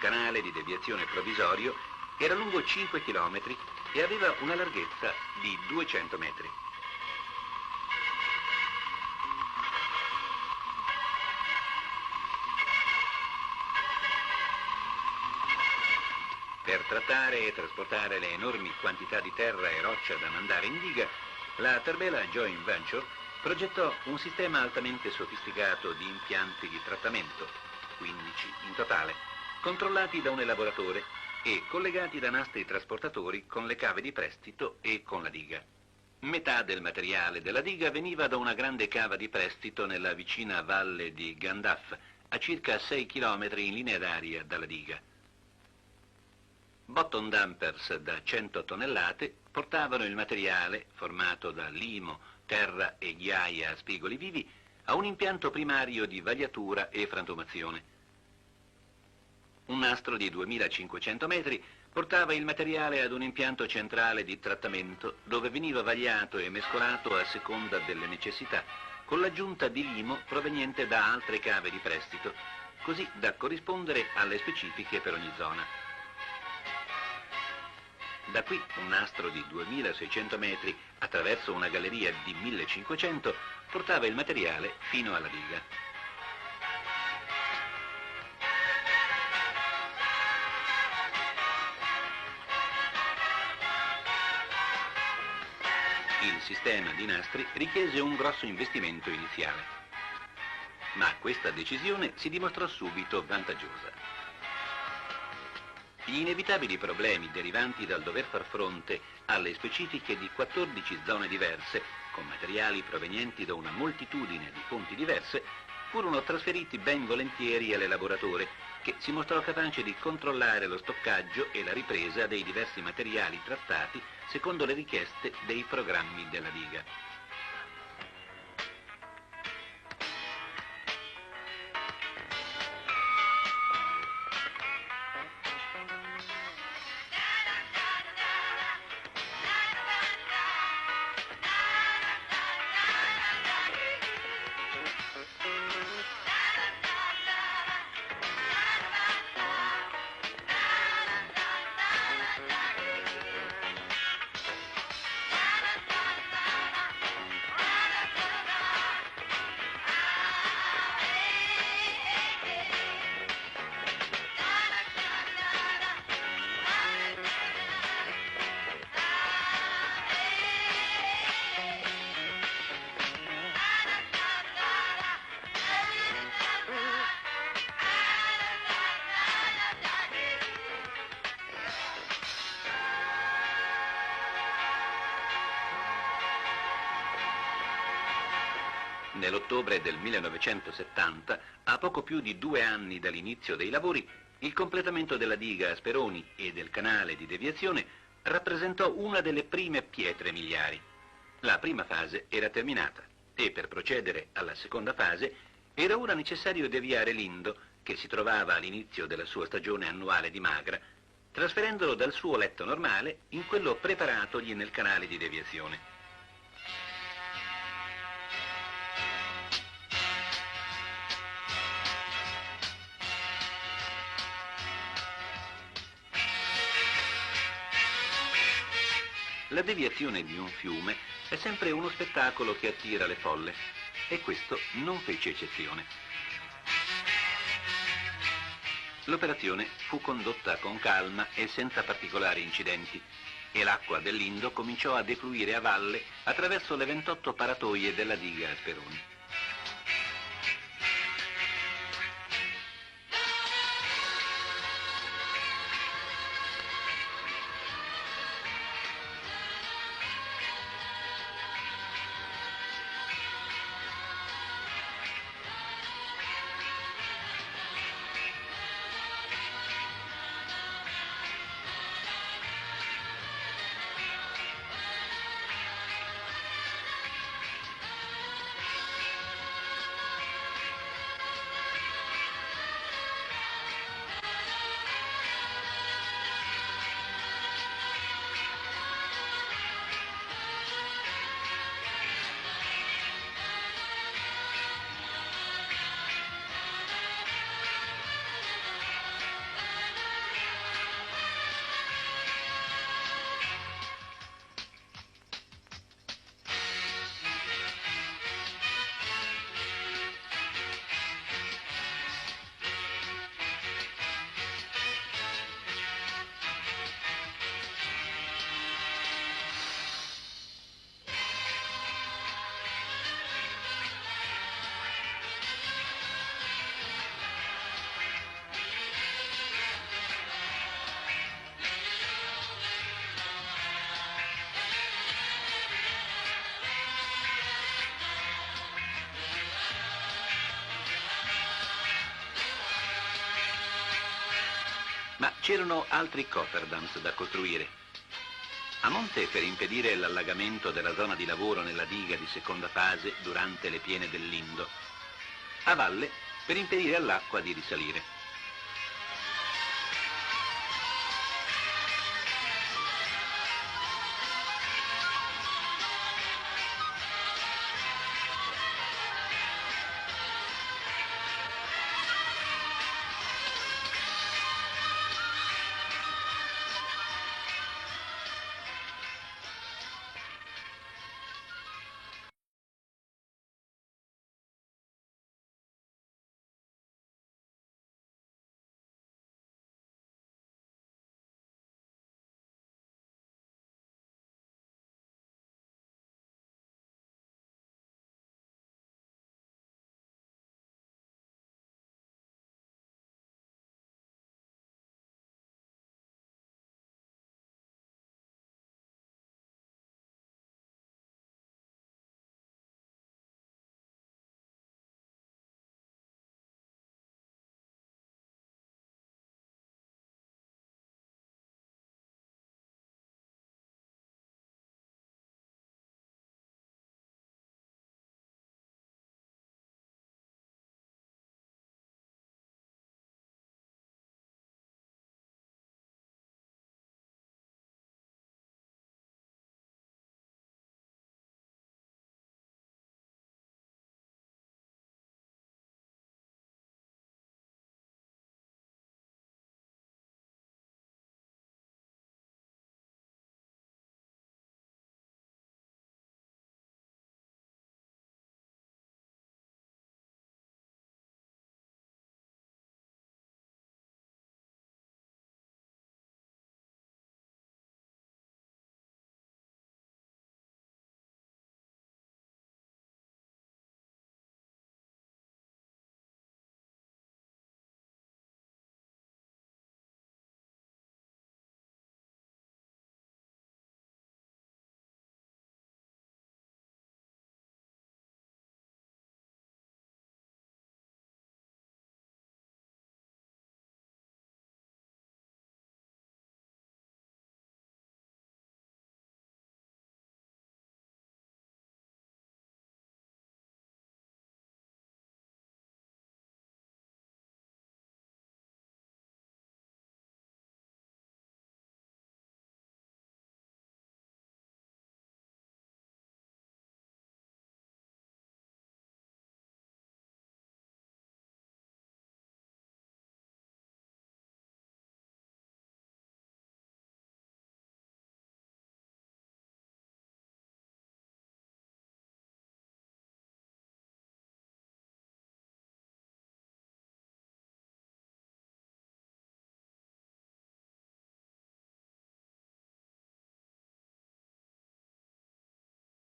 canale di deviazione provvisorio era lungo 5 km e aveva una larghezza di 200 metri. Per trattare e trasportare le enormi quantità di terra e roccia da mandare in diga, la Tarbela Joint Venture progettò un sistema altamente sofisticato di impianti di trattamento, 15 in totale, controllati da un elaboratore e collegati da nastri trasportatori con le cave di prestito e con la diga. Metà del materiale della diga veniva da una grande cava di prestito nella vicina valle di Gandaf, a circa 6 km in linea d'aria dalla diga. Bottom dumpers da 100 tonnellate portavano il materiale, formato da limo, terra e ghiaia a spigoli vivi, a un impianto primario di vagliatura e frantumazione. Un nastro di 2500 metri portava il materiale ad un impianto centrale di trattamento dove veniva vagliato e mescolato a seconda delle necessità, con l'aggiunta di limo proveniente da altre cave di prestito, così da corrispondere alle specifiche per ogni zona. Da qui un nastro di 2600 metri attraverso una galleria di 1500 portava il materiale fino alla diga. Il sistema di nastri richiese un grosso investimento iniziale, ma questa decisione si dimostrò subito vantaggiosa. Gli inevitabili problemi derivanti dal dover far fronte alle specifiche di 14 zone diverse, con materiali provenienti da una moltitudine di fonti diverse, furono trasferiti ben volentieri all'elaboratore, che si mostrò capace di controllare lo stoccaggio e la ripresa dei diversi materiali trattati secondo le richieste dei programmi della diga. Nell'ottobre del 1970, a poco più di 2 anni dall'inizio dei lavori, il completamento della diga a Speroni e del canale di deviazione rappresentò una delle prime pietre miliari. La prima fase era terminata e per procedere alla seconda fase era ora necessario deviare l'Indo, che si trovava all'inizio della sua stagione annuale di magra, trasferendolo dal suo letto normale in quello preparatogli nel canale di deviazione. La deviazione di un fiume è sempre uno spettacolo che attira le folle, e questo non fece eccezione. L'operazione fu condotta con calma e senza particolari incidenti, e l'acqua dell'Indo cominciò a defluire a valle attraverso le 28 paratoie della diga a Speroni. Ma c'erano altri cofferdams da costruire. A monte per impedire l'allagamento della zona di lavoro nella diga di seconda fase durante le piene del Lindo. A valle per impedire all'acqua di risalire.